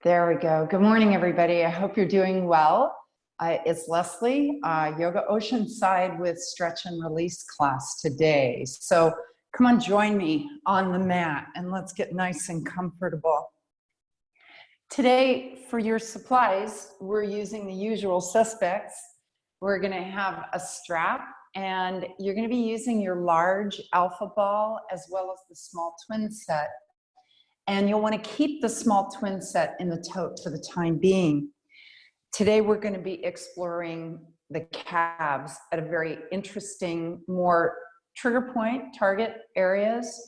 There we go. Good morning, everybody. I hope you're doing well. It's Leslie, Yoga Oceanside with Stretch and Release class today. So come on, join me on the mat and let's get nice and comfortable. Today, for your supplies, we're using the usual suspects. We're going to have a strap, and you're going to be using your large alpha ball as well as the small twin set. And you'll want to keep the small twin set in the tote for the time being. Today, we're going to be exploring the calves at a very interesting, more trigger point, target areas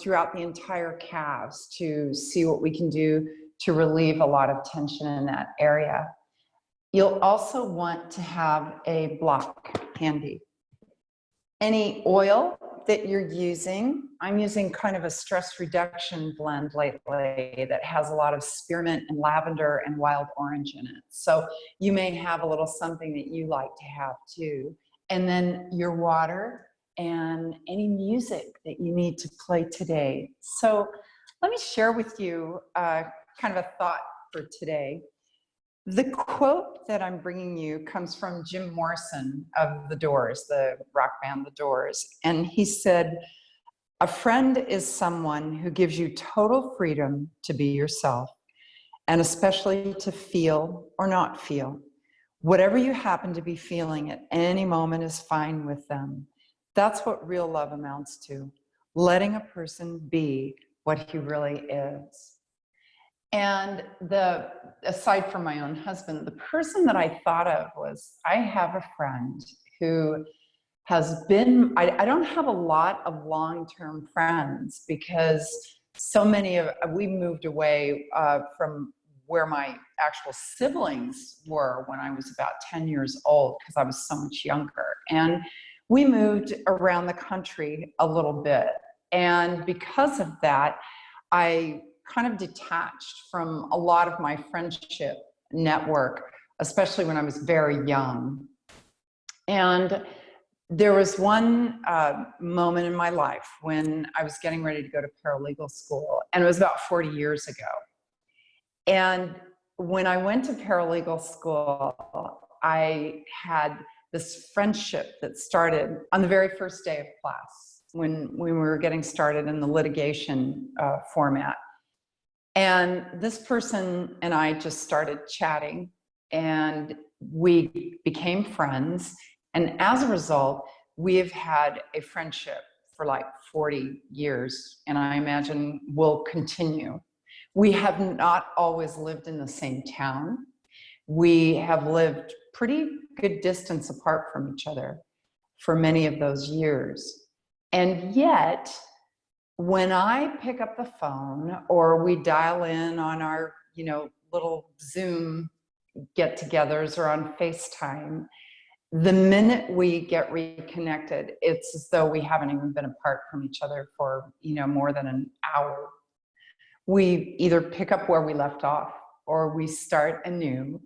throughout the entire calves to see what we can do to relieve a lot of tension in that area. You'll also want to have a block handy. Any oil that you're using, I'm using kind of a stress reduction blend lately that has a lot of spearmint and lavender and wild orange in it. So you may have a little something that you like to have too. And then your water and any music that you need to play today. So let me share with you kind of a thought for today. The quote that I'm bringing you comes from Jim Morrison of The Doors, the rock band The Doors. And he said, "A friend is someone who gives you total freedom to be yourself, and especially to feel or not feel. Whatever you happen to be feeling at any moment is fine with them. That's what real love amounts to, letting a person be what he really is." And aside from my own husband, the person that I thought of was, I have a friend who has been, I don't have a lot of long-term friends because so many of, we moved away from where my actual siblings were when I was about 10 years old because I was so much younger. And we moved around the country a little bit. And because of that, I kind of detached from a lot of my friendship network, especially when I was very young. And there was one moment in my life when I was getting ready to go to paralegal school, and it was about 40 years ago. And when I went to paralegal school, I had this friendship that started on the very first day of class when we were getting started in the litigation format. And this person and I just started chatting, and we became friends. And as a result, we have had a friendship for like 40 years, and I imagine will continue. We have not always lived in the same town. We have lived pretty good distance apart from each other for many of those years. And yet, when I pick up the phone or we dial in on our, little Zoom get-togethers or on FaceTime, the minute we get reconnected, it's as though we haven't even been apart from each other for, more than an hour. We either pick up where we left off or we start anew.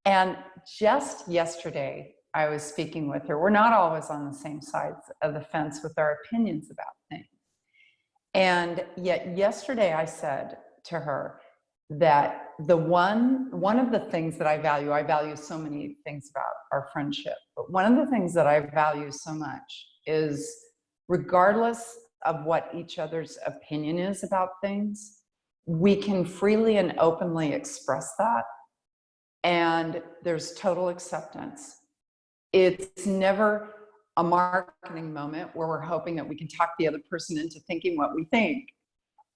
And just yesterday, I was speaking with her. We're not always on the same sides of the fence with our opinions about things. And yet yesterday I said to her that one of the things that I value so many things about our friendship, but one of the things that I value so much is, regardless of what each other's opinion is about things, we can freely and openly express that. And there's total acceptance. It's never a marketing moment where we're hoping that we can talk the other person into thinking what we think.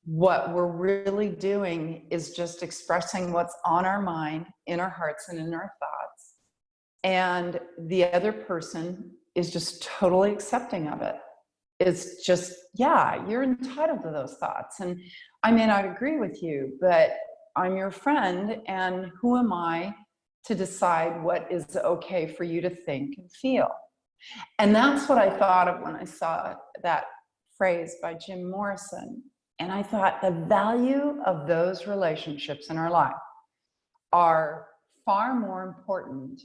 What we're really doing is just expressing what's on our mind, in our hearts and in our thoughts. And the other person is just totally accepting of it. It's just, yeah, you're entitled to those thoughts. And I may not agree with you, but I'm your friend, and who am I to decide what is okay for you to think and feel? And that's what I thought of when I saw that phrase by Jim Morrison. And I thought the value of those relationships in our life are far more important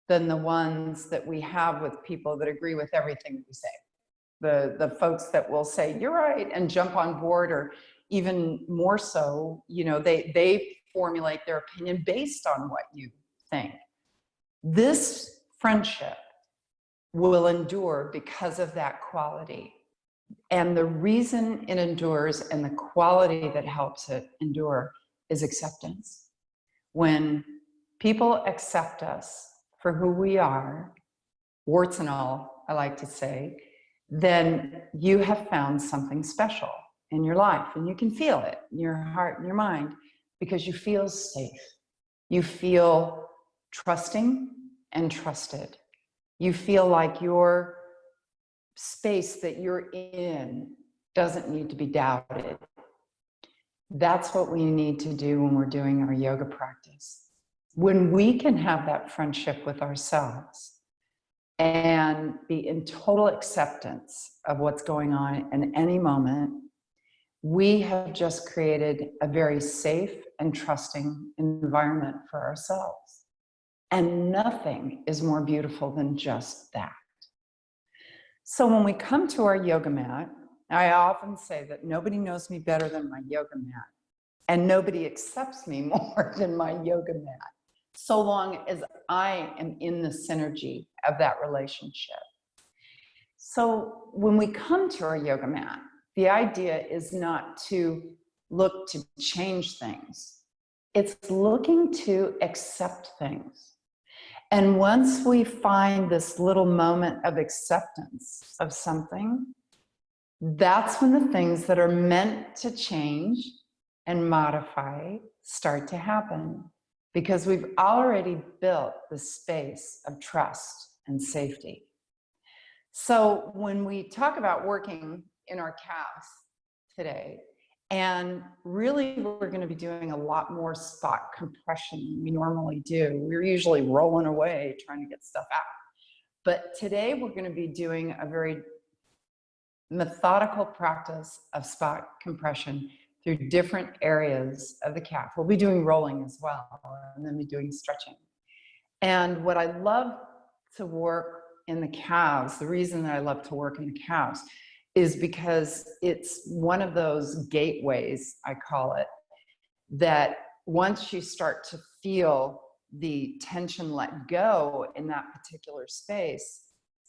than the ones that we have with people that agree with everything that we say. The folks that will say, "You're right," and jump on board, or even more so, they formulate their opinion based on what you think. This friendship will endure because of that quality. And the reason it endures and the quality that helps it endure is acceptance. When people accept us for who we are, warts and all, I like to say, then you have found something special in your life, and you can feel it in your heart and your mind because you feel safe. You feel trusting and trusted. You feel like your space that you're in doesn't need to be doubted. That's what we need to do when we're doing our yoga practice. When we can have that friendship with ourselves and be in total acceptance of what's going on in any moment, we have just created a very safe and trusting environment for ourselves. And nothing is more beautiful than just that. So when we come to our yoga mat, I often say that nobody knows me better than my yoga mat, and nobody accepts me more than my yoga mat, so long as I am in the synergy of that relationship. So when we come to our yoga mat, the idea is not to look to change things. It's looking to accept things. And once we find this little moment of acceptance of something, that's when the things that are meant to change and modify start to happen, because we've already built the space of trust and safety. So when we talk about working in our calves today, and really we're going to be doing a lot more spot compression than we normally do. We're usually rolling away trying to get stuff out. But today we're going to be doing a very methodical practice of spot compression through different areas of the calf. We'll be doing rolling as well, and then be doing stretching. And what I love to work in the calves, the reason that I love to work in the calves is because it's one of those gateways, I call it, that once you start to feel the tension let go in that particular space,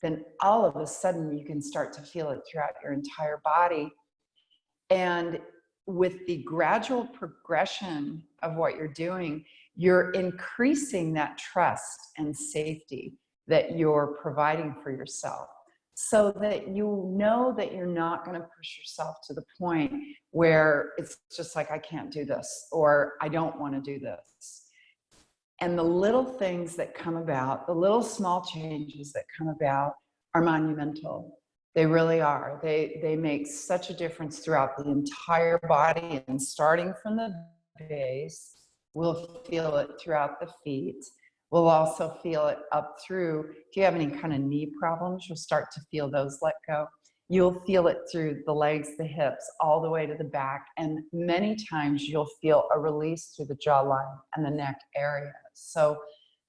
then all of a sudden you can start to feel it throughout your entire body. And with the gradual progression of what you're doing, you're increasing that trust and safety that you're providing for yourself, so that you know that you're not going to push yourself to the point where it's just like, I can't do this, or I don't want to do this. And the little things that come about, the little small changes that come about are monumental. They really are. They make such a difference throughout the entire body, and starting from the base, we'll feel it throughout the feet. We'll also feel it up through, if you have any kind of knee problems, you'll start to feel those let go. You'll feel it through the legs, the hips, all the way to the back. And many times you'll feel a release through the jawline and the neck area. So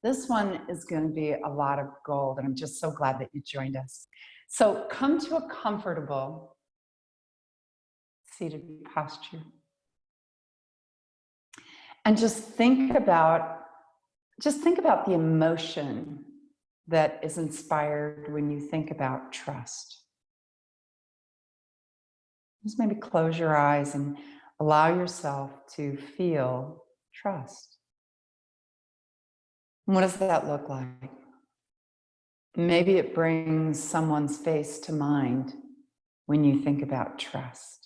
this one is going to be a lot of gold, and I'm just so glad that you joined us. So come to a comfortable seated posture. And just think about the emotion that is inspired when you think about trust. Just maybe close your eyes and allow yourself to feel trust. And what does that look like? Maybe it brings someone's face to mind when you think about trust.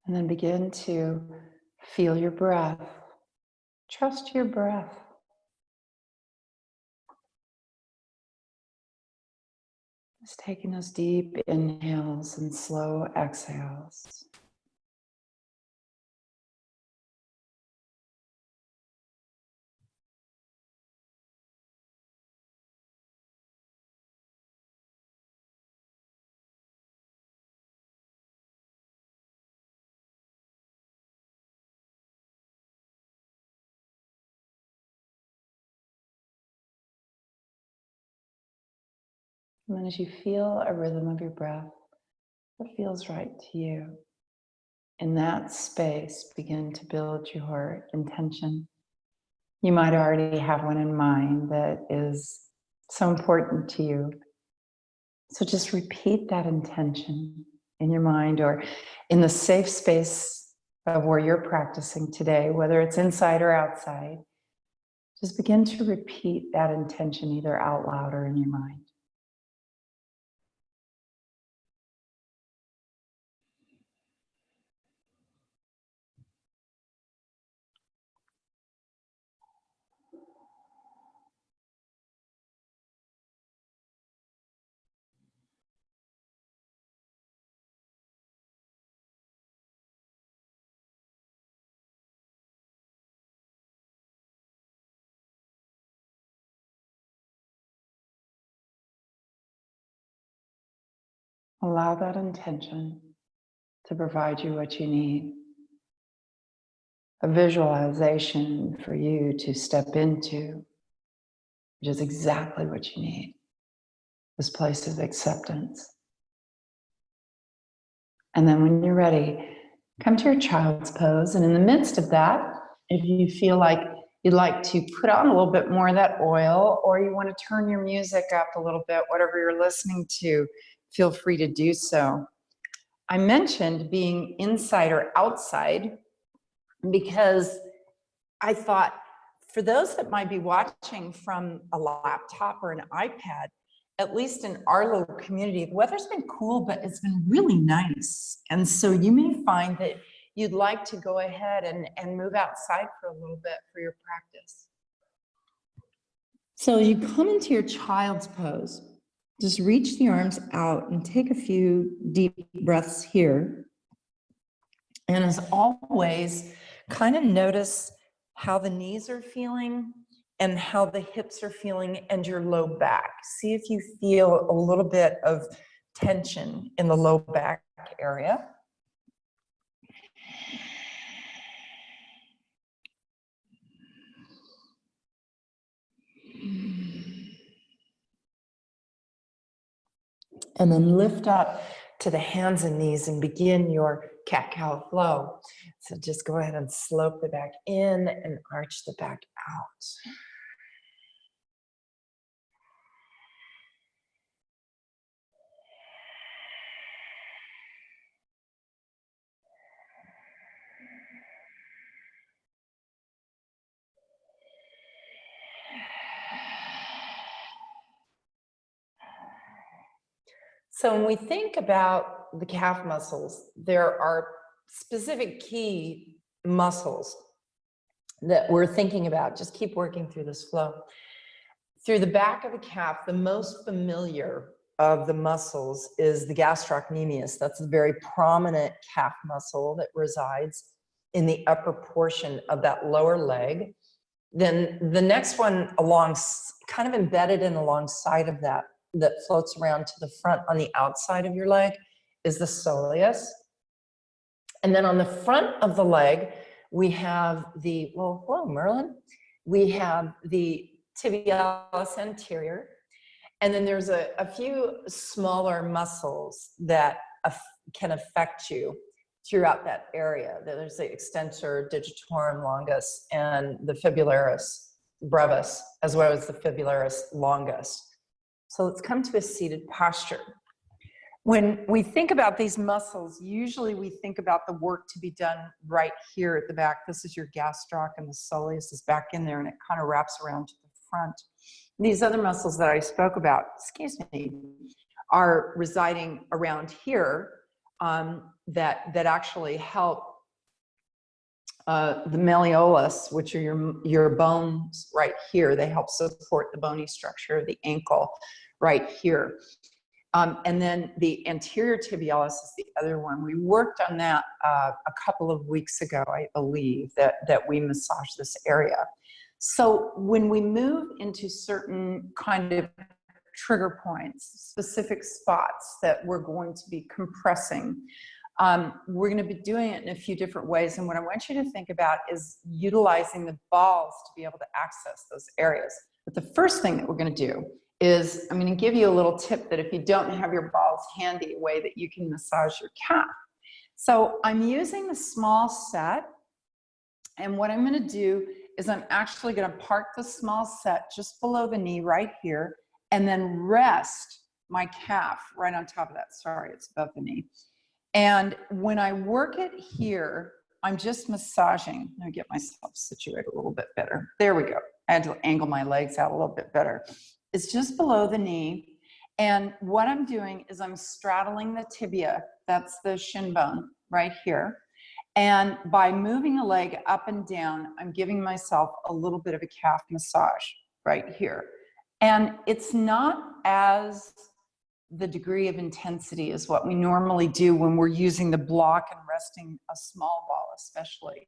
And then begin to feel your breath. Trust your breath. Just taking those deep inhales and slow exhales. And then as you feel a rhythm of your breath that feels right to you, in that space, begin to build your intention. You might already have one in mind that is so important to you. So just repeat that intention in your mind or in the safe space of where you're practicing today, whether it's inside or outside. Just begin to repeat that intention either out loud or in your mind. Allow that intention to provide you what you need. A visualization for you to step into, which is exactly what you need. This place of acceptance. And then when you're ready, come to your child's pose. And in the midst of that, if you feel like you'd like to put on a little bit more of that oil, or you want to turn your music up a little bit, whatever you're listening to, feel free to do so. I mentioned being inside or outside because I thought for those that might be watching from a laptop or an iPad, at least in our little community, the weather's been cool, but it's been really nice. And so you may find that you'd like to go ahead and move outside for a little bit for your practice. So you come into your child's pose. Just reach the arms out and take a few deep breaths here. And as always, kind of notice how the knees are feeling and how the hips are feeling and your low back. See if you feel a little bit of tension in the low back area. And then lift up to the hands and knees and begin your cat-cow flow. So just go ahead and slope the back in and arch the back out. So when we think about the calf muscles, there are specific key muscles that we're thinking about. Just keep working through this flow. Through the back of the calf, the most familiar of the muscles is the gastrocnemius. That's a very prominent calf muscle that resides in the upper portion of that lower leg. Then the next one along, kind of embedded in alongside of that floats around to the front on the outside of your leg is the soleus. And then on the front of the leg, we have the, well, hello, Merlin. We have the tibialis anterior. And then there's a few smaller muscles that can affect you throughout that area. There's the extensor digitorum longus and the fibularis brevis, as well as the fibularis longus. So let's come to a seated posture. When we think about these muscles, usually we think about the work to be done right here at the back. This is your gastroc, and the soleus is back in there, and it kind of wraps around to the front. These other muscles that I spoke about, excuse me, are residing around here that actually help the malleolus, which are your bones right here. They help support the bony structure of the ankle right here. And then the anterior tibialis is the other one. We worked on that a couple of weeks ago, I believe, that we massaged this area. So when we move into certain kind of trigger points, specific spots that we're going to be compressing, we're going to be doing it in a few different ways. And what I want you to think about is utilizing the balls to be able to access those areas. But the first thing that we're going to do is I'm going to give you a little tip that if you don't have your balls handy, a way that you can massage your calf. So I'm using the small set, and what I'm going to do is I'm actually going to park the small set just below the knee right here, and then rest my calf right on top of that. Sorry, it's above the knee. And when I work it here, I'm just massaging. Let me get myself situated a little bit better. There we go. I had to angle my legs out a little bit better. It's just below the knee. And what I'm doing is I'm straddling the tibia. That's the shin bone right here. And by moving the leg up and down, I'm giving myself a little bit of a calf massage right here. And it's not as the degree of intensity is what we normally do when we're using the block and resting a small ball, especially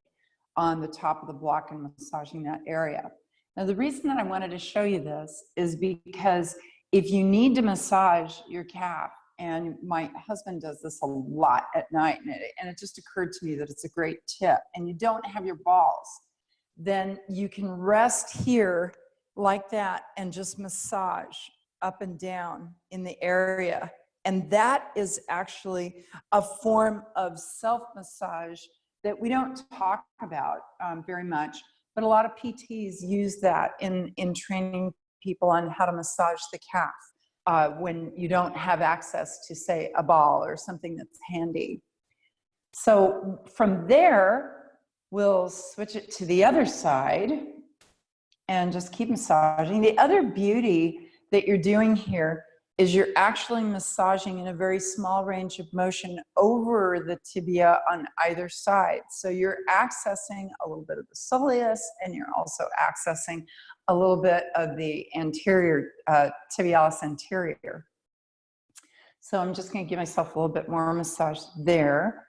on the top of the block and massaging that area. Now, the reason that I wanted to show you this is because if you need to massage your calf, and my husband does this a lot at night, and it just occurred to me that it's a great tip, and you don't have your balls, then you can rest here like that and just massage up and down in the area. And that is actually a form of self-massage that we don't talk about very much, but a lot of PTs use that in training people on how to massage the calf when you don't have access to, say, a ball or something that's handy. So from there, we'll switch it to the other side and just keep massaging. The other beauty that you're doing here is you're actually massaging in a very small range of motion over the tibia on either side. So you're accessing a little bit of the soleus, and you're also accessing a little bit of the anterior tibialis anterior. So I'm just going to give myself a little bit more massage there.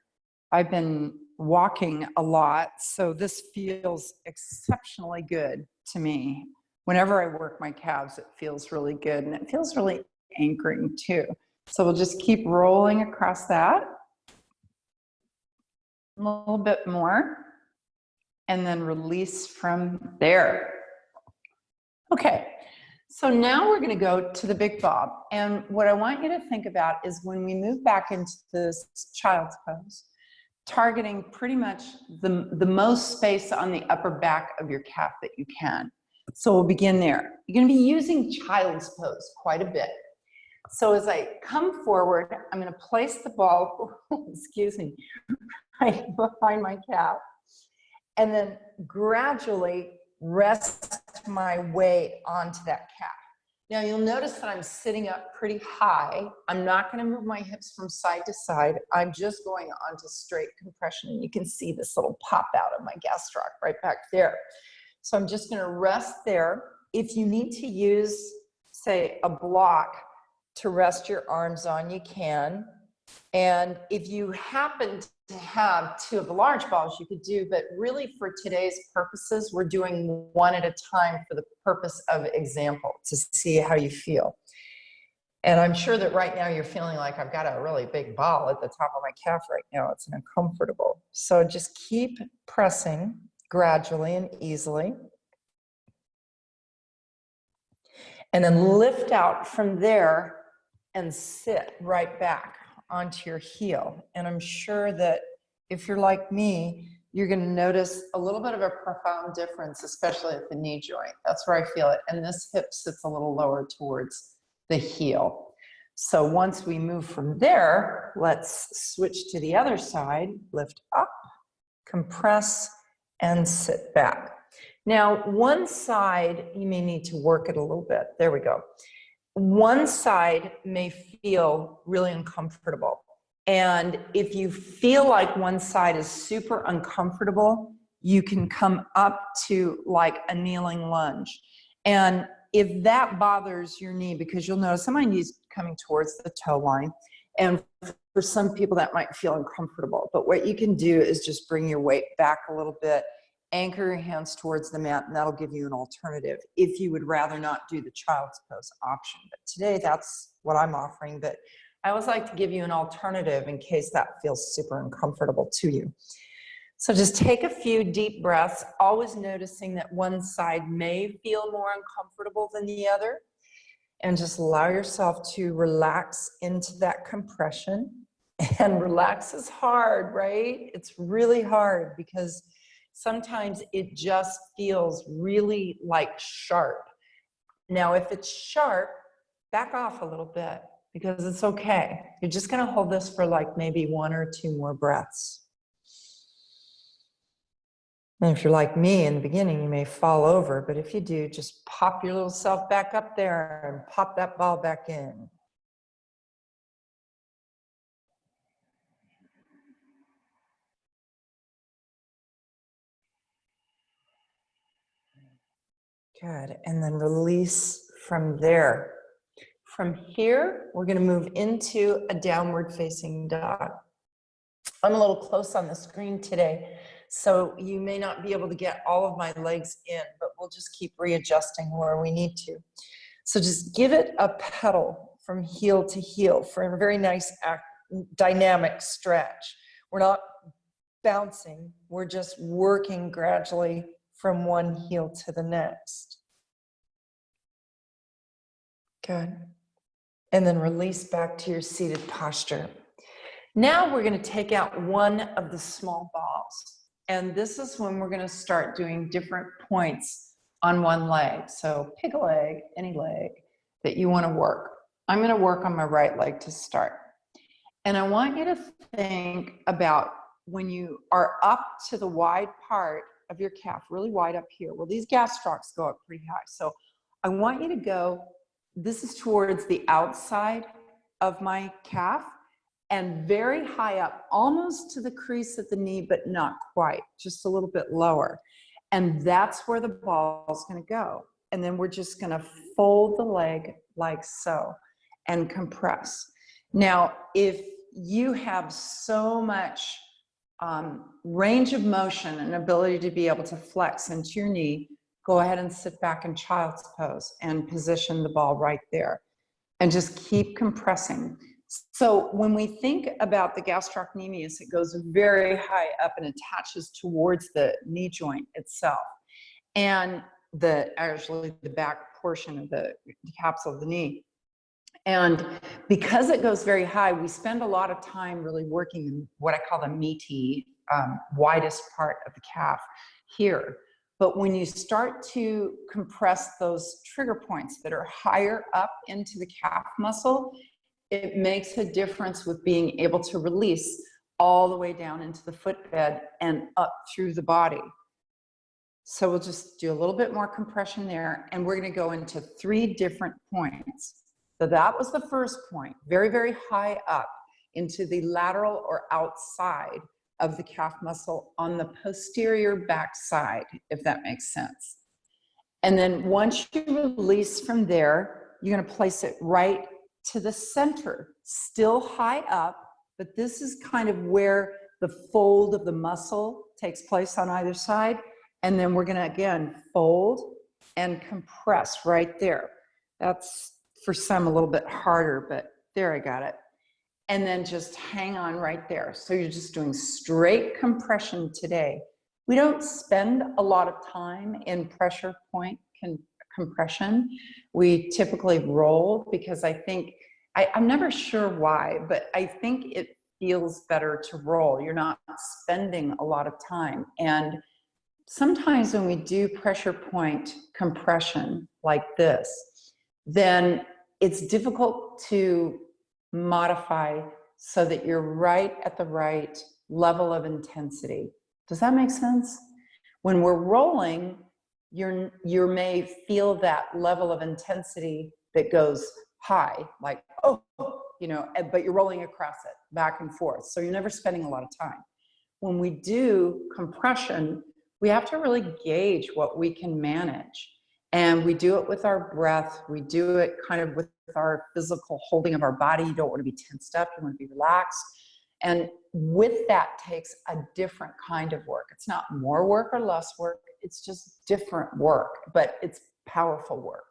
I've been walking a lot, so this feels exceptionally good to me. Whenever I work my calves, it feels really good, and it feels really anchoring too. So we'll just keep rolling across that a little bit more, and then release from there. Okay, so now we're going to go to the big bob. And what I want you to think about is when we move back into this child's pose, targeting pretty much the most space on the upper back of your calf that you can. So we'll begin there. You're going to be using child's pose quite a bit. So as I come forward, I'm going to place the ball, excuse me, right behind my calf, and then gradually rest my weight onto that calf. Now you'll notice that I'm sitting up pretty high. I'm not going to move my hips from side to side. I'm just going onto straight compression. And you can see this little pop out of my gastroc right back there. So I'm just going to rest there. If you need to use, say, a block to rest your arms on, you can. And if you happen to have two of the large balls, you could do, but really for today's purposes, we're doing one at a time for the purpose of example to see how you feel. And I'm sure that right now you're feeling like I've got a really big ball at the top of my calf right now. It's uncomfortable. So just keep pressing gradually and easily. And then lift out from there and sit right back onto your heel. And I'm sure that if you're like me, you're going to notice a little bit of a profound difference, especially at the knee joint. That's where I feel it. And this hip sits a little lower towards the heel. So once we move from there, let's switch to the other side. Lift up, compress, and sit back. Now, one side, you may need to work it a little bit. There we go. One side may feel really uncomfortable. And if you feel like one side is super uncomfortable, you can come up to like a kneeling lunge. And if that bothers your knee, because you'll notice some of my knees coming towards the toe line, and for some people that might feel uncomfortable. But what you can do is just bring your weight back a little bit, anchor your hands towards the mat, and that'll give you an alternative if you would rather not do the child's pose option. But today, that's what I'm offering. But I always like to give you an alternative in case that feels super uncomfortable to you. So just take a few deep breaths, always noticing that one side may feel more uncomfortable than the other. And just allow yourself to relax into that compression. And relax is hard, right? It's really hard because sometimes it just feels really like sharp. Now, if it's sharp, back off a little bit because it's okay. You're just going to hold this for like maybe 1 or 2 more breaths. And if you're like me in the beginning, you may fall over, but if you do, just pop your little self back up there and pop that ball back in. Good, and then release from there. From here, we're gonna move into a downward facing dog. I'm a little close on the screen today, so you may not be able to get all of my legs in, but we'll just keep readjusting where we need to. So just give it a pedal from heel to heel for a very nice dynamic stretch. We're not bouncing, we're just working gradually from one heel to the next. Good. And then release back to your seated posture. Now we're going to take out one of the small balls. And this is when we're going to start doing different points on one leg. So pick a leg, any leg that you want to work. I'm going to work on my right leg to start. And I want you to think about when you are up to the wide part of your calf, really wide up here. Well, these gastrocs go up pretty high. So I want you to go, this is towards the outside of my calf and very high up, almost to the crease at the knee, but not quite, just a little bit lower. And that's where the ball is going to go. And then we're just going to fold the leg like so and compress. Now, if you have so much range of motion and ability to be able to flex into your knee, go ahead and sit back in child's pose and position the ball right there and just keep compressing. So when we think about the gastrocnemius, it goes very high up and attaches towards the knee joint itself and actually the back portion of the capsule of the knee. And because it goes very high, we spend a lot of time really working in what I call the meaty, widest part of the calf here. But when you start to compress those trigger points that are higher up into the calf muscle, it makes a difference with being able to release all the way down into the footbed and up through the body. So we'll just do a little bit more compression there, and we're going to go into 3 different points. So that was the first point, very, very high up into the lateral or outside of the calf muscle on the posterior back side, if that makes sense. And then once you release from there, you're going to place it right to the center, still high up, but this is kind of where the fold of the muscle takes place on either side. And then we're going to, again, fold and compress right there. That's for some a little bit harder, but there, I got it. And then just hang on right there. So you're just doing straight compression today. We don't spend a lot of time in pressure point compression. We typically roll because I think, I'm never sure why, but I think it feels better to roll. You're not spending a lot of time. And sometimes when we do pressure point compression like this, then it's difficult to modify so that you're right at the right level of intensity. Does that make sense? When we're rolling, you may feel that level of intensity that goes high, like, oh, you know, but you're rolling across it back and forth. So you're never spending a lot of time. When we do compression, we have to really gauge what we can manage. And we do it with our breath. We do it kind of with our physical holding of our body. You don't want to be tensed up. You want to be relaxed. And with that takes a different kind of work. It's not more work or less work. It's just different work, but it's powerful work.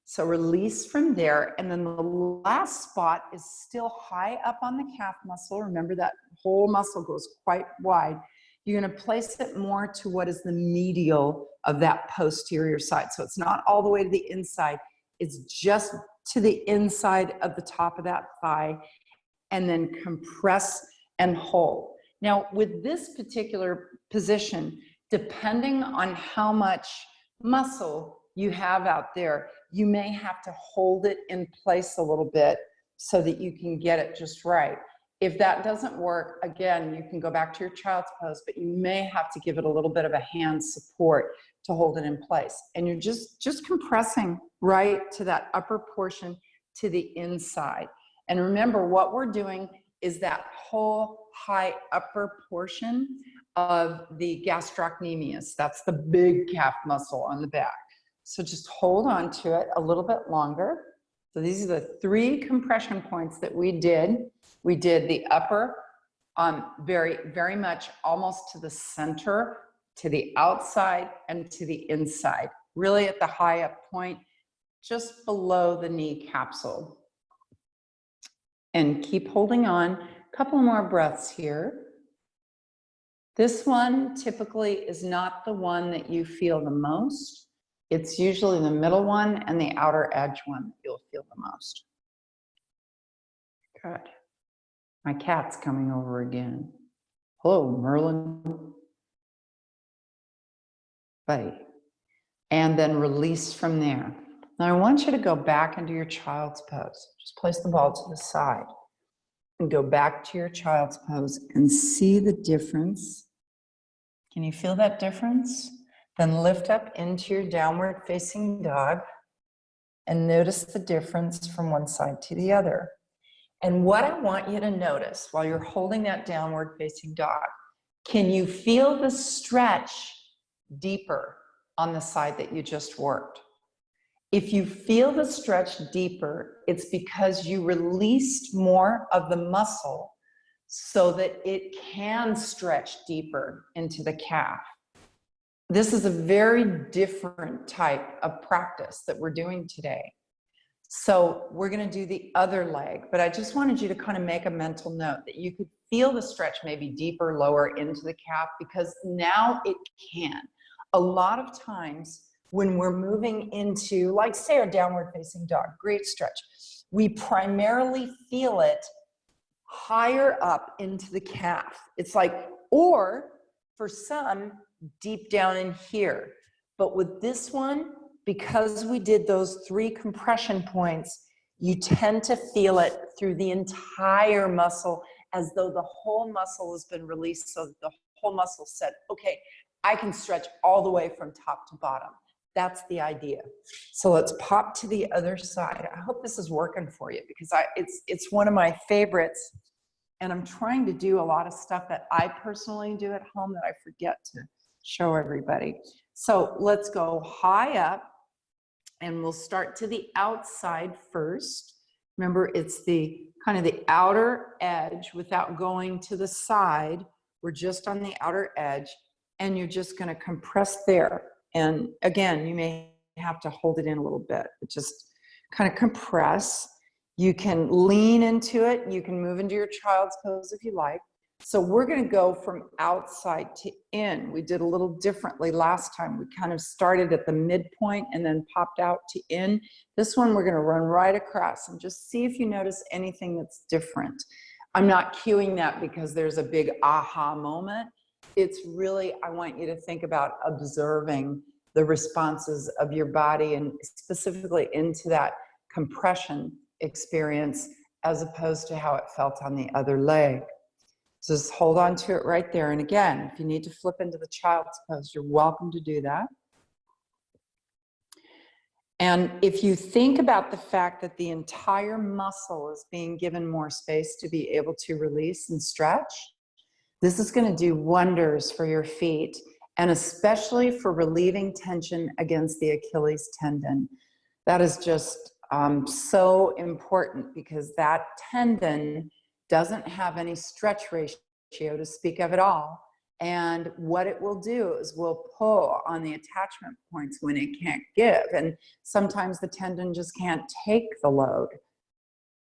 So release from there. And then the last spot is still high up on the calf muscle. Remember that whole muscle goes quite wide. You're going to place it more to what is the medial of that posterior side. So it's not all the way to the inside. is just to the inside of the top of that thigh, and then compress and hold. Now, with this particular position, depending on how much muscle you have out there, you may have to hold it in place a little bit so that you can get it just right. If that doesn't work, again, you can go back to your child's pose, but you may have to give it a little bit of a hand support to hold it in place. And you're just compressing right to that upper portion to the inside. And remember, what we're doing is that whole high upper portion of the gastrocnemius. That's the big calf muscle on the back. So just hold on to it a little bit longer. So these are the 3 compression points that we did. We did the upper, very, very much almost to the center, to the outside, and to the inside. Really at the high up point, just below the knee capsule. And keep holding on. A couple more breaths here. This one typically is not the one that you feel the most. It's usually the middle one and the outer edge one that you'll feel the most. Good. My cat's coming over again. Hello, Merlin. Buddy. And then release from there. Now I want you to go back into your child's pose. Just place the ball to the side and go back to your child's pose and see the difference. Can you feel that difference? Then lift up into your downward facing dog and notice the difference from one side to the other. And what I want you to notice while you're holding that downward facing dog, can you feel the stretch deeper on the side that you just worked? If you feel the stretch deeper, it's because you released more of the muscle so that it can stretch deeper into the calf. This is a very different type of practice that we're doing today. So we're going to do the other leg, but I just wanted you to kind of make a mental note that you could feel the stretch maybe deeper, lower into the calf, because now it can. A lot of times when we're moving into, like say, our downward facing dog, great stretch, we primarily feel it higher up into the calf. It's like, or for some, deep down in here. But with this one, because we did those 3 compression points, you tend to feel it through the entire muscle, as though the whole muscle has been released, so that the whole muscle said, okay, I can stretch all the way from top to bottom. That's the idea. So let's pop to the other side. I hope this is working for you, because it's one of my favorites, and I'm trying to do a lot of stuff that I personally do at home that I forget to show everybody. So let's go high up, and we'll start to the outside first. Remember, it's the kind of the outer edge without going to the side. We're just on the outer edge, and you're just going to compress there. And again, you may have to hold it in a little bit, but just kind of compress. You can lean into it. You can move into your child's pose if you like. So we're going to go from outside to in. We did a little differently last time. We kind of started at the midpoint and then popped out to in. This one, we're going to run right across and just see if you notice anything that's different. I'm not cueing that because there's a big aha moment. It's really, I want you to think about observing the responses of your body, and specifically into that compression experience, as opposed to how it felt on the other leg. So just hold on to it right there. And again, if you need to flip into the child's pose, you're welcome to do that. And if you think about the fact that the entire muscle is being given more space to be able to release and stretch, this is going to do wonders for your feet, and especially for relieving tension against the Achilles tendon. That is just so important, because that tendon doesn't have any stretch ratio to speak of at all. And what it will do is will pull on the attachment points when it can't give. And sometimes the tendon just can't take the load.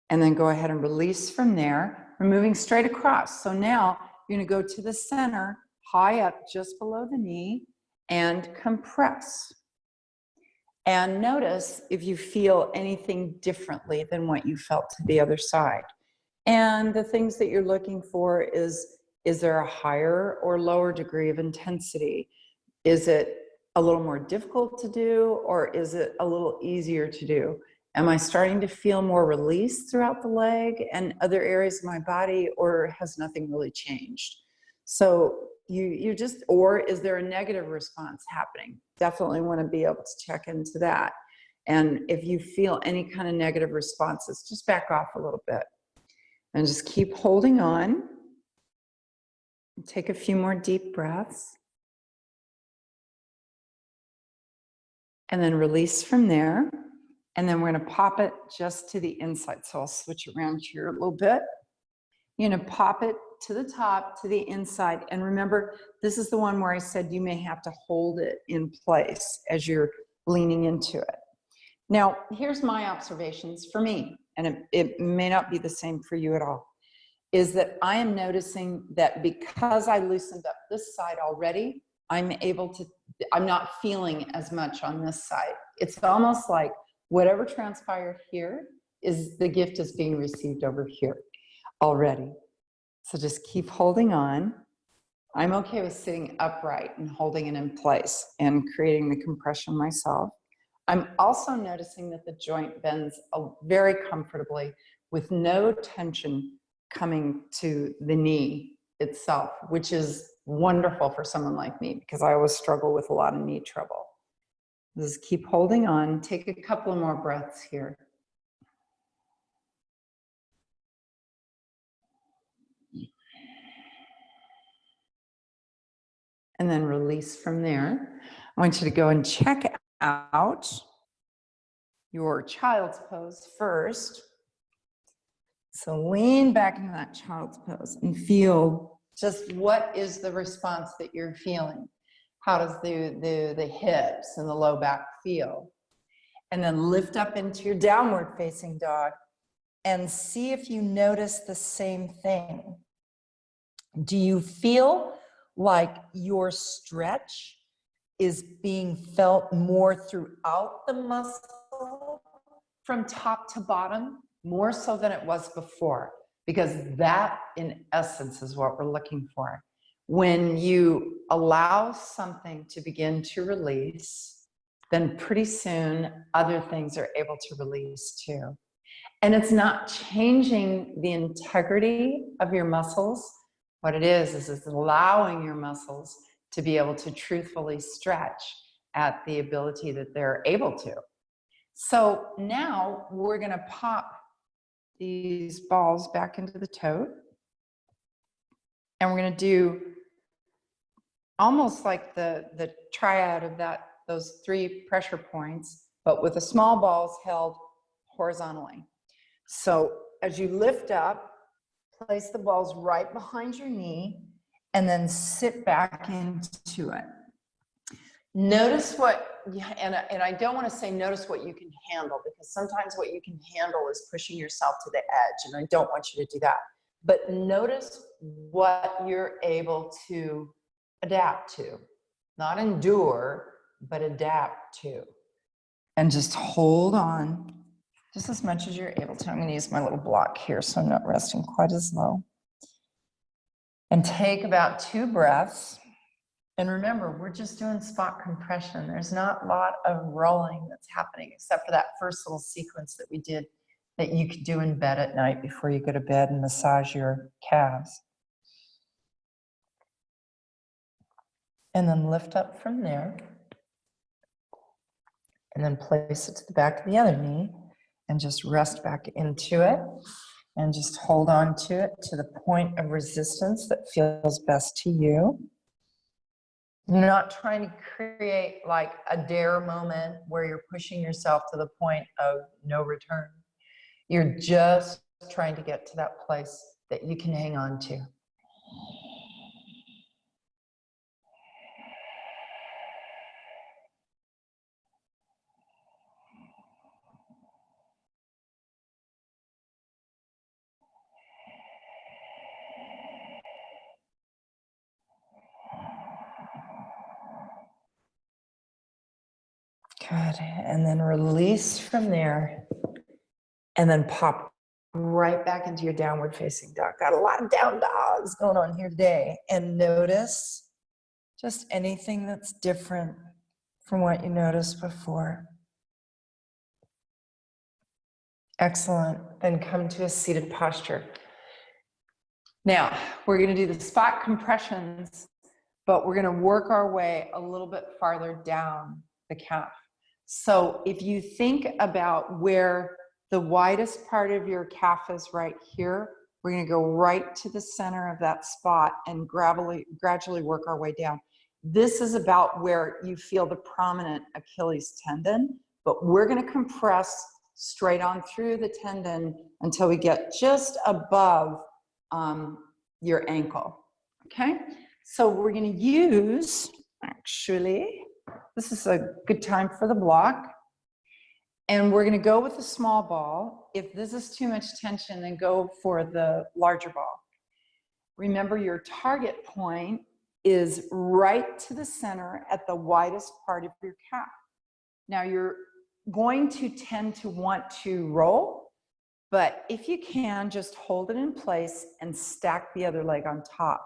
And then go ahead and release from there. We're moving straight across. So now you're going to go to the center, high up just below the knee, and compress. And notice if you feel anything differently than what you felt to the other side. And the things that you're looking for is there a higher or lower degree of intensity? Is it a little more difficult to do, or is it a little easier to do? Am I starting to feel more release throughout the leg and other areas of my body, or has nothing really changed? So you just, or is there a negative response happening? Definitely want to be able to check into that. And if you feel any kind of negative responses, just back off a little bit and just keep holding on. Take a few more deep breaths. And then release from there. And then we're going to pop it just to the inside. So I'll switch around here a little bit. You're going to pop it to the top, to the inside. And remember, this is the one where I said you may have to hold it in place as you're leaning into it. Now, here's my observations for me, and it may not be the same for you at all, is that I am noticing that because I loosened up this side already, I'm not feeling as much on this side. It's almost like whatever transpired here is the gift is being received over here already. So just keep holding on. I'm okay with sitting upright and holding it in place and creating the compression myself. I'm also noticing that the joint bends very comfortably with no tension coming to the knee itself, which is wonderful for someone like me because I always struggle with a lot of knee trouble. Just keep holding on. Take a couple more breaths here. And then release from there. I want you to go and check out your child's pose first. So lean back into that child's pose and feel just what is the response that you're feeling. How does the hips and the low back feel? And then lift up into your downward facing dog and see if you notice the same thing. Do you feel like your stretch is being felt more throughout the muscle from top to bottom, more so than it was before? Because that, in essence, is what we're looking for. When you allow something to begin to release, then pretty soon other things are able to release too. And it's not changing the integrity of your muscles. What it is it's allowing your muscles to be able to truthfully stretch at the ability that they're able to. So now we're going to pop these balls back into the tote. And we're going to do almost like the triad of those 3 pressure points, but with the small balls held horizontally. So as you lift up, place the balls right behind your knee and then sit back into it. Notice what, and I don't want to say notice what you can handle, because sometimes what you can handle is pushing yourself to the edge, and I don't want you to do that. But notice what you're able to adapt to, not endure, but adapt to. And just hold on just as much as you're able to. I'm going to use my little block here so I'm not resting quite as low. And take about 2 breaths. And remember, we're just doing spot compression. There's not a lot of rolling that's happening, except for that first little sequence that we did that you could do in bed at night before you go to bed and massage your calves. And then lift up from there. And then place it to the back of the other knee and just rest back into it. And just hold on to it to the point of resistance that feels best to you. You're not trying to create like a dare moment where you're pushing yourself to the point of no return. You're just trying to get to that place that you can hang on to. Good. And then release from there. And then pop right back into your downward facing dog. Got a lot of down dogs going on here today. And notice just anything that's different from what you noticed before. Excellent. Then come to a seated posture. Now, we're going to do the spot compressions, but we're going to work our way a little bit farther down the calf. So if you think about where the widest part of your calf is right here, we're going to go right to the center of that spot and gradually work our way down. This is about where you feel the prominent Achilles tendon, but we're going to compress straight on through the tendon until we get just above your ankle. Okay, so we're going to use, actually, this is a good time for the block. And we're going to go with a small ball. If this is too much tension, then go for the larger ball. Remember, your target point is right to the center at the widest part of your calf. Now, you're going to tend to want to roll, but if you can, just hold it in place and stack the other leg on top.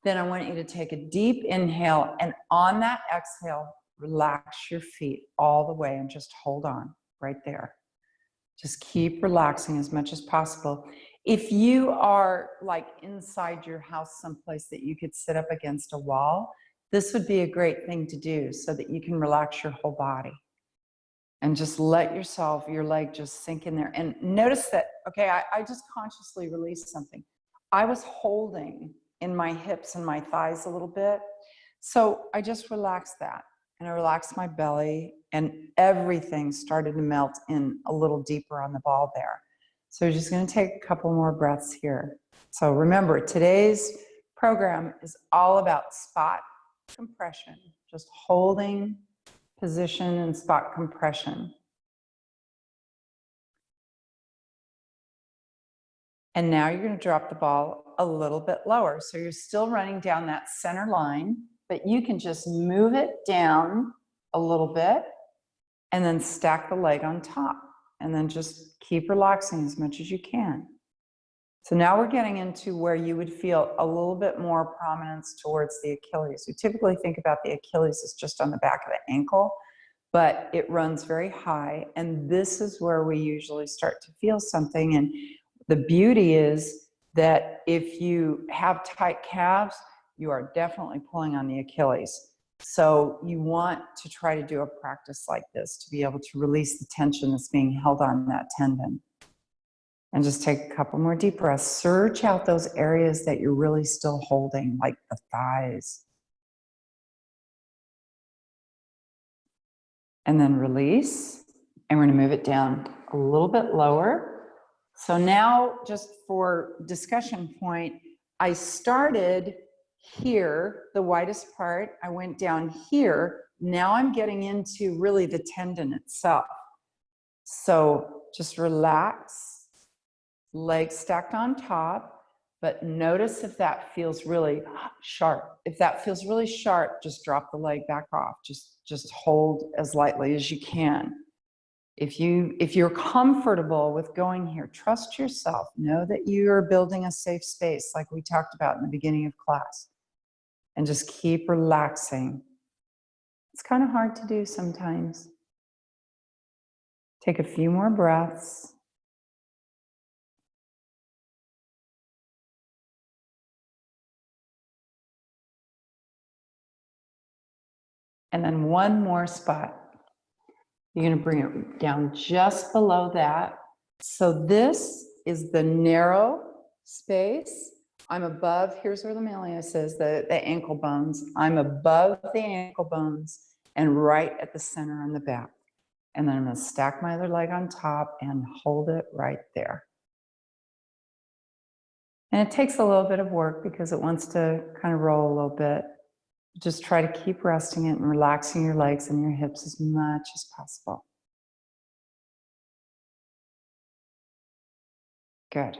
Then I want you to take a deep inhale, and on that exhale, relax your feet all the way and just hold on right there. Just keep relaxing as much as possible. If you are like inside your house someplace that you could sit up against a wall, this would be a great thing to do so that you can relax your whole body. And just let yourself, your leg just sink in there. And notice that, okay, I just consciously released something. I was holding in my hips and my thighs a little bit. So I just relaxed that. And I relaxed my belly, and everything started to melt in a little deeper on the ball there. So you're just going to take a couple more breaths here. So remember, today's program is all about spot compression, just holding position and spot compression. And now you're going to drop the ball a little bit lower. So you're still running down that center line, but you can just move it down a little bit and then stack the leg on top, and then just keep relaxing as much as you can. So now we're getting into where you would feel a little bit more prominence towards the Achilles. We typically think about the Achilles as just on the back of the ankle, but it runs very high, and this is where we usually start to feel something. And the beauty is that if you have tight calves, you are definitely pulling on the Achilles. So you want to try to do a practice like this to be able to release the tension that's being held on that tendon. And just take a couple more deep breaths. Search out those areas that you're really still holding, like the thighs. And then release. And we're going to move it down a little bit lower. So now, just for discussion point, I started here, the widest part. I went down here. Now I'm getting into really the tendon itself. So just relax, legs stacked on top, but notice if that feels really sharp. If that feels really sharp, just drop the leg back off. Just hold as lightly as you can. If you're comfortable with going here, trust yourself. Know that you are building a safe space like we talked about in the beginning of class. And just keep relaxing. It's kind of hard to do sometimes. Take a few more breaths. And then one more spot. You're going to bring it down just below that. So this is the narrow space. I'm above, here's where the malleus is, the ankle bones. I'm above the ankle bones and right at the center on the back. And then I'm going to stack my other leg on top and hold it right there. And it takes a little bit of work because it wants to kind of roll a little bit. Just try to keep resting it and relaxing your legs and your hips as much as possible. Good.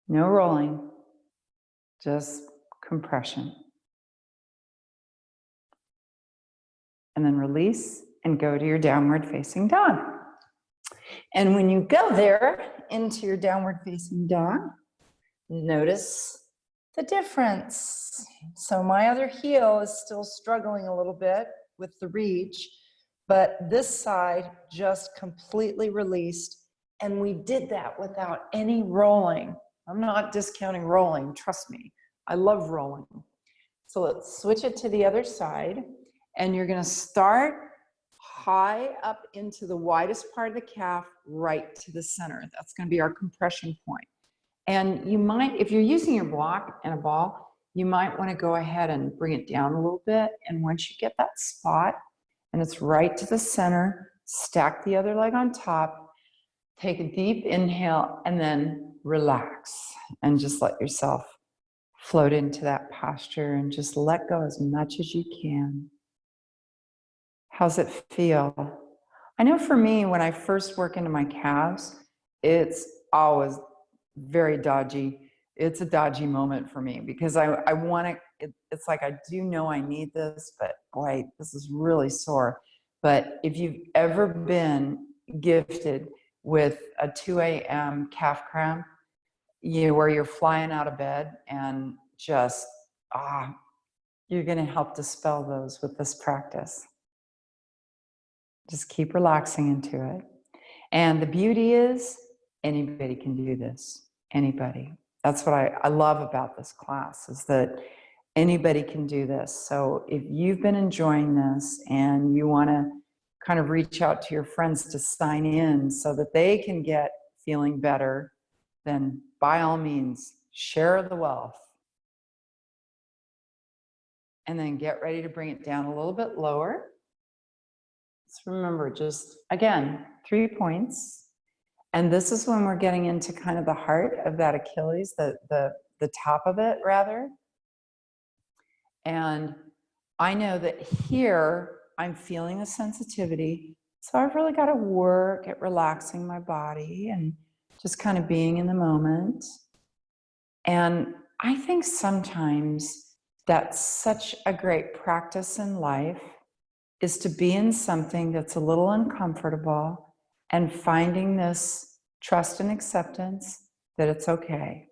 No rolling, just compression. and then release and go to your downward facing dog. And when you go there into your downward facing dog, notice the difference. So my other heel is still struggling a little bit with the reach, but this side just completely released. And we did that without any rolling. I'm not discounting rolling, trust me. I love rolling. So let's switch it to the other side. And you're gonna start high up into the widest part of the calf, right to the center. That's gonna be our compression point. And you might, if you're using your block and a ball, you might wanna go ahead and bring it down a little bit. And once you get that spot, and it's right to the center, stack the other leg on top, take a deep inhale, and then relax. And just let yourself float into that posture and just let go as much as you can. How's it feel? I know for me, when I first work into my calves, it's always very dodgy. It's a dodgy moment for me because I want to, it's like I do know I need this, but boy, this is really sore. But if you've ever been gifted with a 2 a.m. calf cramp, where you're flying out of bed and just, you're going to help dispel those with this practice. Just keep relaxing into it. And the beauty is, anybody can do this. Anybody. That's what I love about this class, is that anybody can do this. So if you've been enjoying this and you want to kind of reach out to your friends to sign in so that they can get feeling better, then by all means, share the wealth. And then get ready to bring it down a little bit lower. So remember, just again, 3 points. And this is when we're getting into kind of the heart of that Achilles, the top of it rather. And I know that here I'm feeling a sensitivity. So I've really got to work at relaxing my body and just kind of being in the moment. And I think sometimes that's such a great practice in life, is to be in something that's a little uncomfortable and finding this trust and acceptance that it's okay.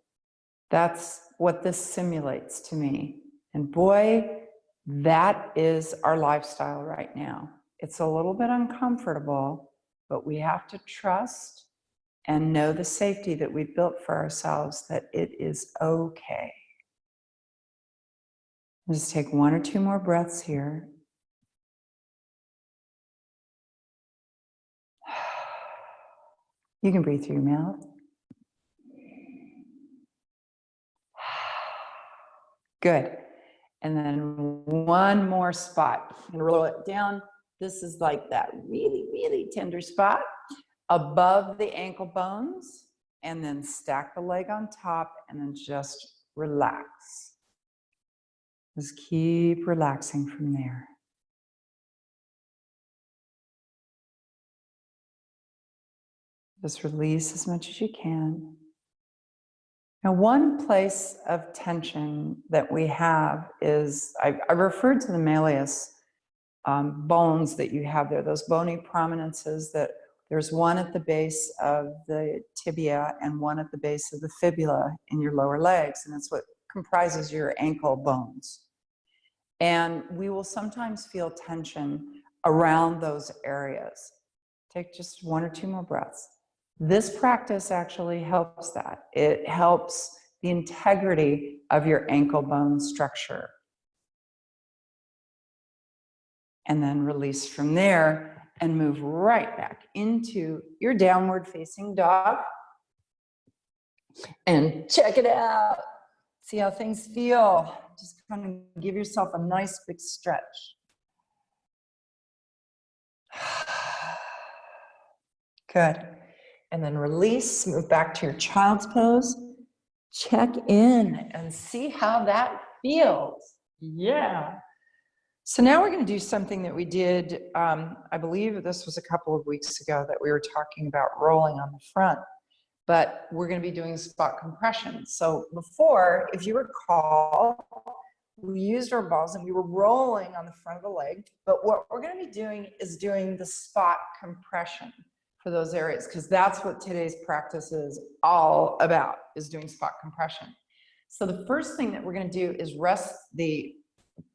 That's what this simulates to me. And boy, that is our lifestyle right now. It's a little bit uncomfortable, but we have to trust and know the safety that we've built for ourselves, that it is okay. Just take 1 or 2 more breaths here. You can breathe through your mouth. Good. And then 1 more spot. And roll it down. This is like that really, really tender spot above the ankle bones. And then stack the leg on top and then just relax. Just keep relaxing from there. Just release as much as you can. Now, one place of tension that we have is, I referred to the malleus bones that you have there, those bony prominences, that there's one at the base of the tibia and one at the base of the fibula in your lower legs, and it's what comprises your ankle bones. And we will sometimes feel tension around those areas. Take just 1 or 2 more breaths. This practice actually helps that. It helps the integrity of your ankle bone structure. And then release from there and move right back into your downward facing dog. And check it out. See how things feel. Just kind of give yourself a nice big stretch. Good. And then release, move back to your child's pose. Check in and see how that feels. Yeah. So now we're going to do something that we did, I believe this was a couple of weeks ago, that we were talking about rolling on the front, but we're going to be doing spot compression. So before, if you recall, we used our balls and we were rolling on the front of the leg. But what we're going to be doing is doing the spot compression for those areas, because that's what today's practice is all about, is doing spot compression. So the first thing that we're going to do is rest the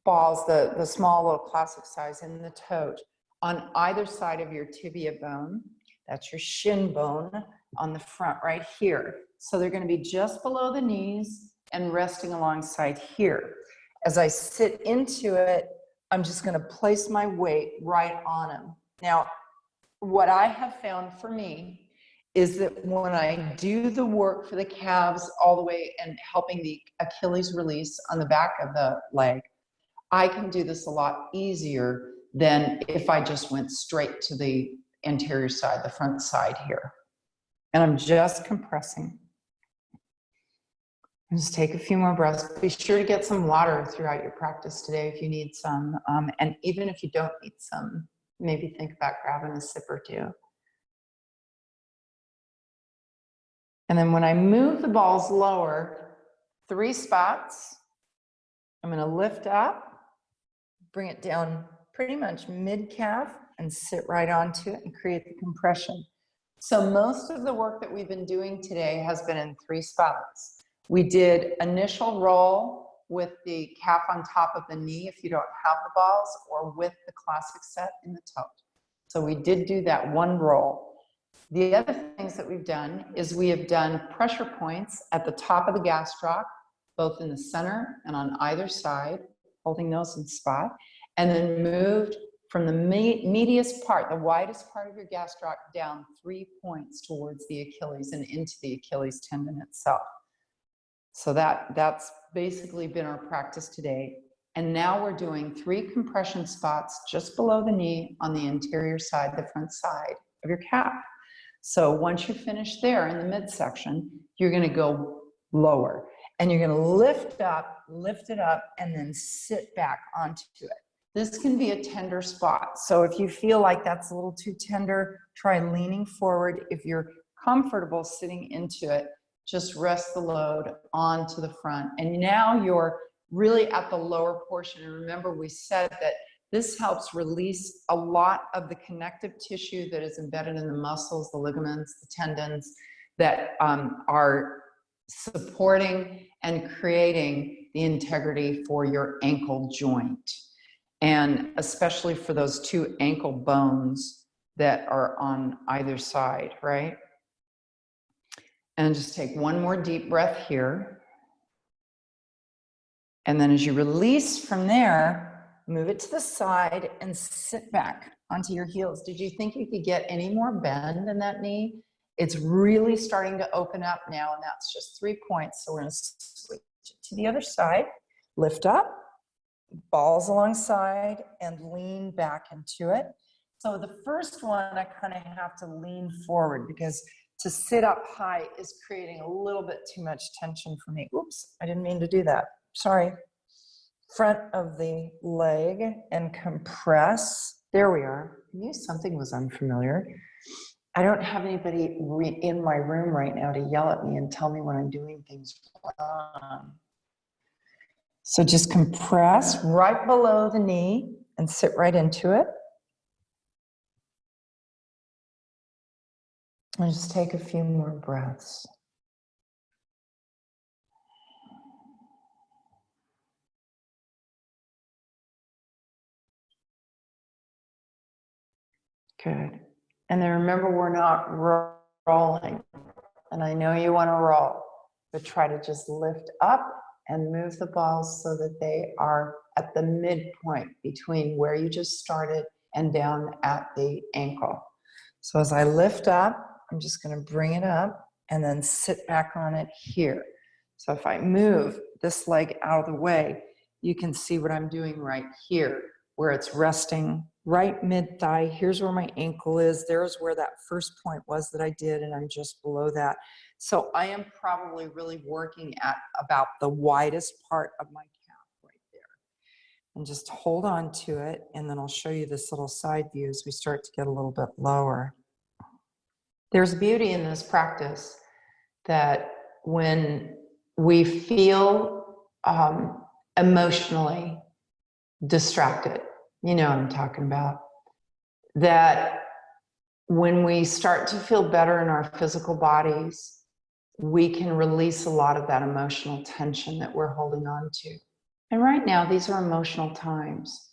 balls, the small little classic size, in the toe on either side of your tibia bone. That's your shin bone on the front right here. So they're going to be just below the knees and resting alongside here. As I sit into it, I'm just going to place my weight right on them. Now, what I have found for me is that when I do the work for the calves all the way and helping the Achilles release on the back of the leg, I can do this a lot easier than if I just went straight to the anterior side, the front side here. And I'm just compressing. And just take a few more breaths. Be sure to get some water throughout your practice today if you need some. And even if you don't need some, maybe think about grabbing a sip or two. And then when I move the balls lower, 3 spots, I'm going to lift up, bring it down pretty much mid-calf, and sit right onto it and create the compression. So most of the work that we've been doing today has been in 3 spots. We did initial roll with the calf on top of the knee if you don't have the balls, or with the classic set in the toe. So we did do that 1 roll. The other things that we've done is we have done pressure points at the top of the gastroc, both in the center and on either side, holding those in spot, and then moved from the medius part, the widest part of your gastroc, down 3 points towards the Achilles and into the Achilles tendon itself. So that's basically been our practice today. And now we're doing 3 compression spots just below the knee on the anterior side, the front side of your calf. So once you finish there in the midsection, you're going to go lower and you're going to lift it up, and then sit back onto it. This can be a tender spot. So if you feel like that's a little too tender, try leaning forward. If you're comfortable sitting into it, just rest the load onto the front. And now you're really at the lower portion. And remember, we said that this helps release a lot of the connective tissue that is embedded in the muscles, the ligaments, the tendons that are supporting and creating the integrity for your ankle joint. And especially for those 2 ankle bones that are on either side, right? And just take 1 more deep breath here. And then as you release from there, move it to the side and sit back onto your heels. Did you think you could get any more bend in that knee? It's really starting to open up now, and that's just 3 points. So we're going to switch to the other side. Lift up, balls alongside, and lean back into it. So the first one, I kind of have to lean forward because to sit up high is creating a little bit too much tension for me. Oops, I didn't mean to do that. Sorry. Front of the leg and compress. There we are. I knew something was unfamiliar. I don't have anybody in my room right now to yell at me and tell me when I'm doing things wrong. So just compress right below the knee and sit right into it. And just take a few more breaths. Good. And then remember, we're not rolling. And I know you want to roll, but try to just lift up and move the balls so that they are at the midpoint between where you just started and down at the ankle. So as I lift up, I'm just going to bring it up and then sit back on it here. So if I move this leg out of the way, you can see what I'm doing right here, where it's resting right mid-thigh. Here's where my ankle is. There's where that first point was that I did, and I'm just below that. So I am probably really working at about the widest part of my calf right there. And just hold on to it, and then I'll show you this little side view as we start to get a little bit lower. There's beauty in this practice that when we feel emotionally distracted. You know what I'm talking about. That when we start to feel better in our physical bodies, we can release a lot of that emotional tension that we're holding on to. And right now, these are emotional times.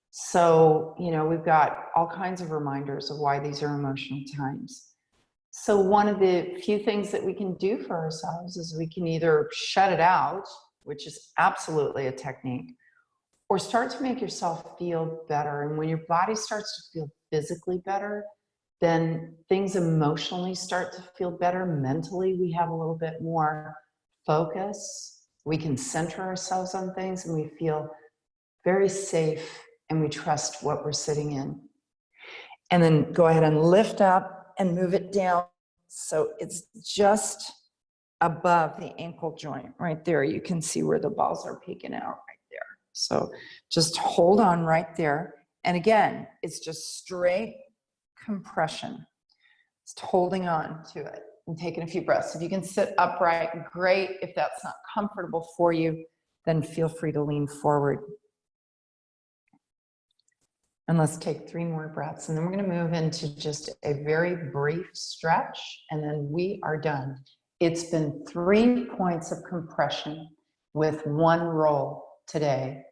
So, you know, we've got all kinds of reminders of why these are emotional times. So one of the few things that we can do for ourselves is we can either shut it out, which is absolutely a technique, or start to make yourself feel better. And when your body starts to feel physically better, then things emotionally start to feel better. Mentally, we have a little bit more focus. We can center ourselves on things and we feel very safe and we trust what we're sitting in. And then go ahead and lift up and move it down so it's just above the ankle joint right there. You can see where the balls are peeking out right there. So just hold on right there. And again, it's just straight compression. Just holding on to it and taking a few breaths. If you can sit upright, great. If that's not comfortable for you, then feel free to lean forward. And let's take 3 more breaths. And then we're going to move into just a very brief stretch. And then we are done. It's been 3 points of compression with 1 roll today.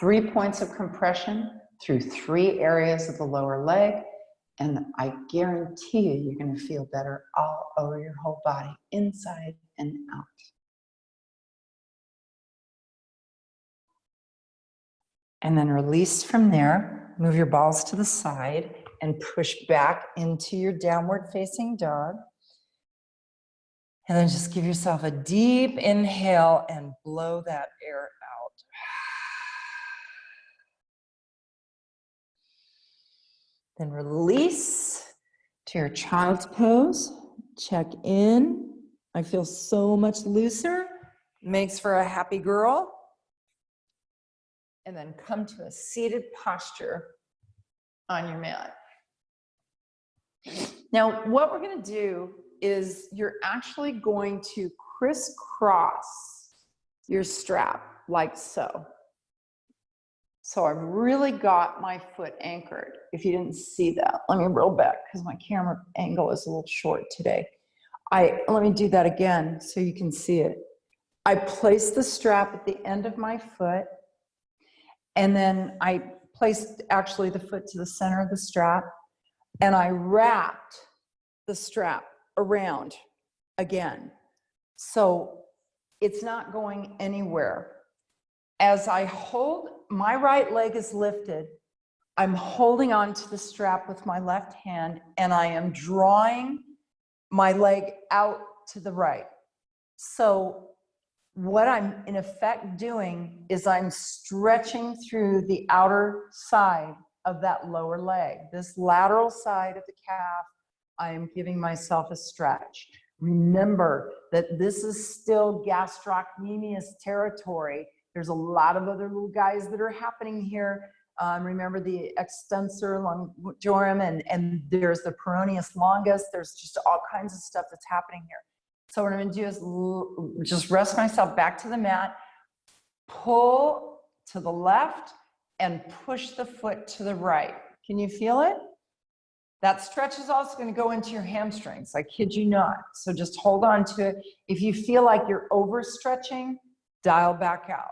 3 points of compression through 3 areas of the lower leg. And I guarantee you, you're going to feel better all over your whole body, inside and out. And then release from there. Move your balls to the side and push back into your downward facing dog. And then just give yourself a deep inhale and blow that air out. Then release to your child's pose. Check in. I feel so much looser. Makes for a happy girl. And then come to a seated posture on your mat. Now, what we're going to do is you're actually going to crisscross your strap like so. So I've really got my foot anchored. If you didn't see that, let me roll back because my camera angle is a little short today. Let me do that again so you can see it. I place the strap at the end of my foot, and then I placed actually the foot to the center of the strap, and I wrapped the strap around again. So it's not going anywhere. As I hold, my right leg is lifted. I'm holding on to the strap with my left hand, and I am drawing my leg out to the right. So what I'm in effect doing is I'm stretching through the outer side of that lower leg. This lateral side of the calf, I am giving myself a stretch. Remember that this is still gastrocnemius territory. There's a lot of other little guys that are happening here. Remember the extensor longorum, and there's the peroneus longus. There's just all kinds of stuff that's happening here. So what I'm going to do is just rest myself back to the mat, pull to the left, and push the foot to the right. Can you feel it? That stretch is also going to go into your hamstrings. I kid you not. So just hold on to it. If you feel like you're overstretching, dial back out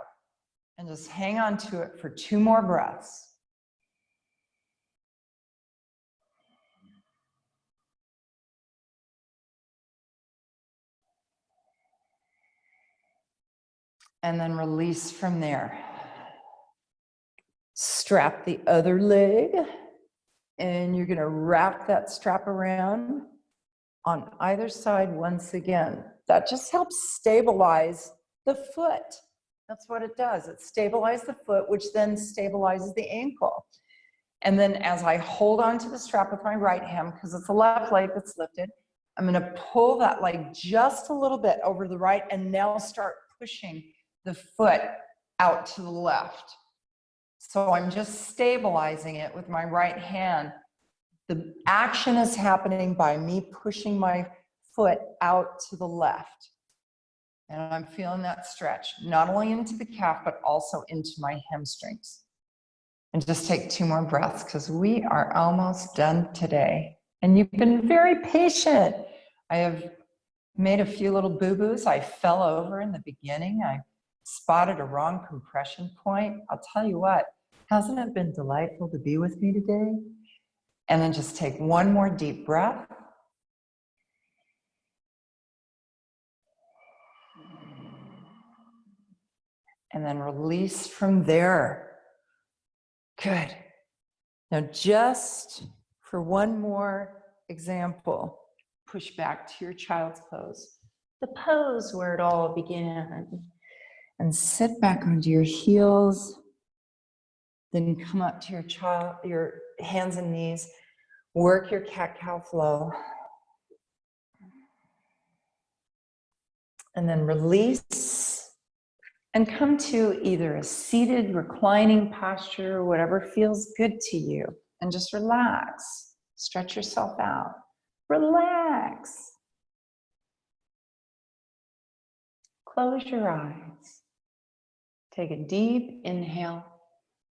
and just hang on to it for 2 more breaths. And then release from there. Strap the other leg, and you're going to wrap that strap around on either side once again. That just helps stabilize the foot. That's what it does. It stabilizes the foot, which then stabilizes the ankle. And then as I hold on to the strap with my right hand, because it's the left leg that's lifted, I'm going to pull that leg just a little bit over the right and now start pushing the foot out to the left. So I'm just stabilizing it with my right hand. The action is happening by me pushing my foot out to the left. And I'm feeling that stretch, not only into the calf, but also into my hamstrings. And just take 2 more breaths because we are almost done today. And you've been very patient. I have made a few little boo-boos. I fell over in the beginning. I spotted a wrong compression point. I'll tell you what, hasn't it been delightful to be with me today? And then just take 1 more deep breath. And then release from there. Good. Now just for 1 more example, push back to your child's pose. The pose where it all began. And sit back onto your heels. Then come up to your hands and knees. Work your cat-cow flow. And then release. And come to either a seated, reclining posture, whatever feels good to you. And just relax. Stretch yourself out. Relax. Close your eyes. Take a deep inhale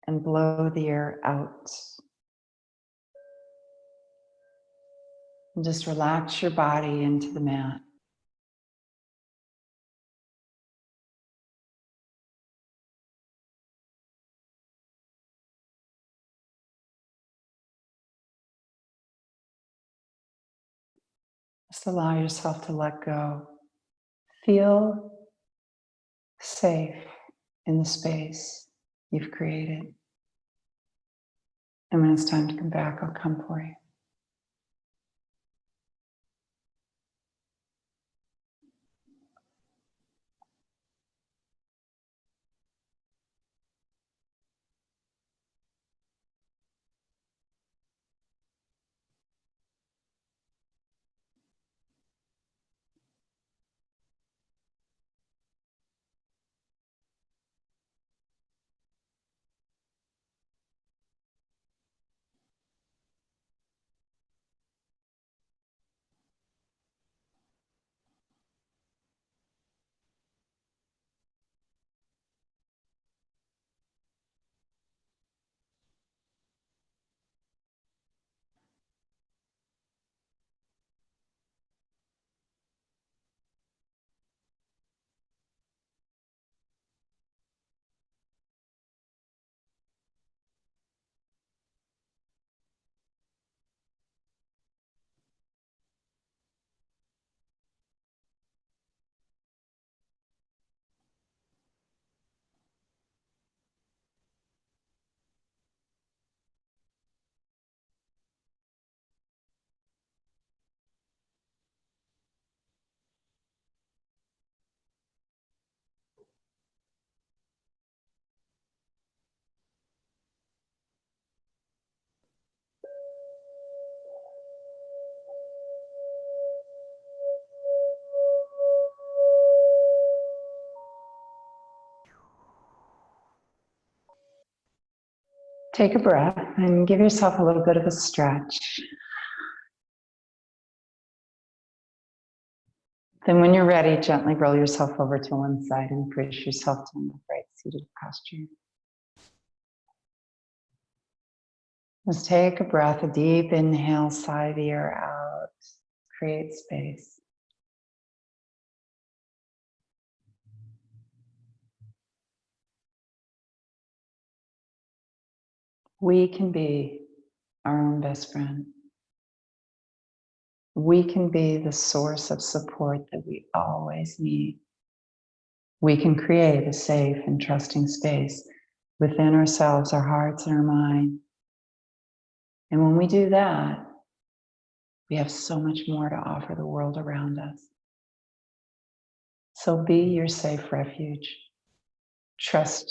and blow the air out. And just relax your body into the mat. Just allow yourself to let go. Feel safe in the space you've created. And when it's time to come back, I'll come for you. Take a breath and give yourself a little bit of a stretch. Then when you're ready, gently roll yourself over to one side and push yourself to an upright seated posture. Just take a breath, a deep inhale, sigh the air out, create space. We can be our own best friend. We can be the source of support that we always need. We can create a safe and trusting space within ourselves, our hearts, and our mind. And when we do that, we have so much more to offer the world around us. So be your safe refuge. Trust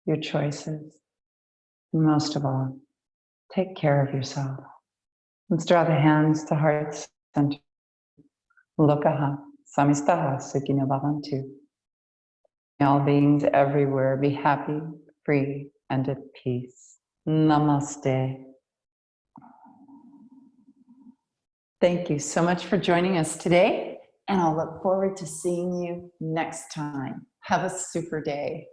your choices. And most of all, take care of yourself. Let's draw the hands to heart center. Lokaha, samistaha, sukhino bhavantu. May all beings everywhere be happy, free, and at peace. Namaste. Thank you so much for joining us today. and I'll look forward to seeing you next time. Have a super day.